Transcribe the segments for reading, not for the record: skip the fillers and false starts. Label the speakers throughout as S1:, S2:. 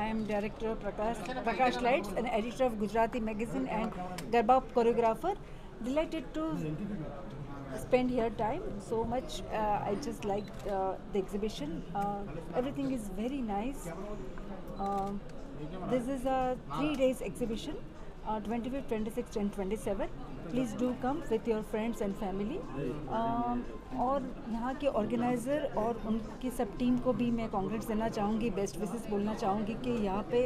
S1: am director of Prakash Lights and editor of Gujarati Magazine and Garba choreographer. Delighted to spend here time so much. I just liked the exhibition. Everything is very nice. This is a 3 days exhibition, 25th, 26th and 27th. Please do come with your friends and family. और यहाँ के organiser और उनकी सब team को भी मैं congrats देना चाहूँगी, बेस्ट विशेस बोलना चाहूँगी कि यहाँ पे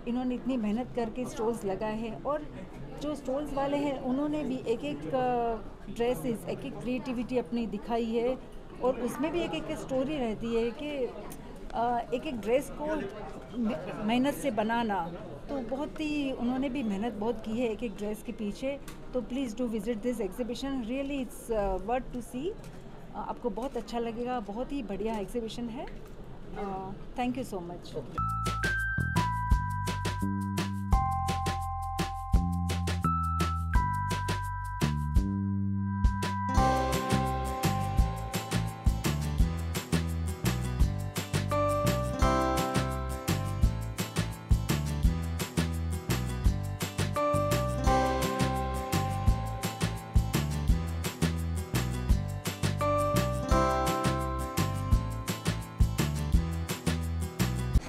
S1: इन्होंने इतनी मेहनत करके स्टॉल्स लगाए हैं और जो स्टॉल्स वाले हैं उन्होंने भी एक एक ड्रेसेस, एक एक क्रिएटिविटी अपनी दिखाई है और उसमें भी एक एक स्टोरी रहती है कि एक एक ड्रेस को मेहनत से बनाना, तो बहुत ही उन्होंने भी मेहनत बहुत की है एक एक ड्रेस के पीछे. तो please do visit this exhibition, really it's worth to see. आपको बहुत अच्छा लगेगा, बहुत ही बढ़िया एग्जीबिशन है. Thank you so much.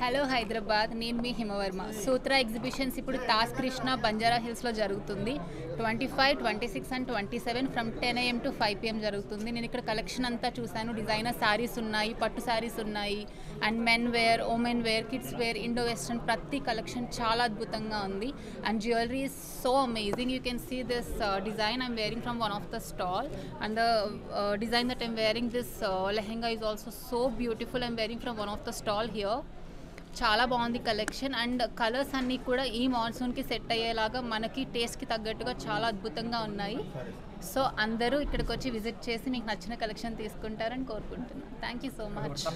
S2: Hello Hyderabad, నేను మీ హిమవర్మ. సూత్ర ఎగ్జిబిషన్స్ ఇప్పుడు తాజ్ కృష్ణ బంజారా హిల్స్లో జరుగుతుంది. 25, 26 and 27 from 10 AM to 5 PM జరుగుతుంది. నేను ఇక్కడ కలెక్షన్ అంతా చూశాను. డిజైనర్ శారీస్ ఉన్నాయి, పట్టు శారీస్ ఉన్నాయి, and men wear, women wear, kids wear, Indo western ప్రతి కలెక్షన్ చాలా అద్భుతంగా ఉంది. And jewellery is so amazing. You can see this design I'm wearing from one of the stall, and the design that I'm wearing this lehenga is also so beautiful. I'm wearing from one of the stall here. చాలా బాగుంది collection, and colours అన్నీ కూడా ఈ మాన్సూన్కి set అయ్యేలాగా మనకి టేస్ట్కి తగ్గట్టుగా చాలా అద్భుతంగా ఉన్నాయి. సో అందరూ ఇక్కడికి వచ్చి విజిట్ చేసి మీకు నచ్చిన కలెక్షన్ తీసుకుంటారని కోరుకుంటున్నాను. Thank you so much.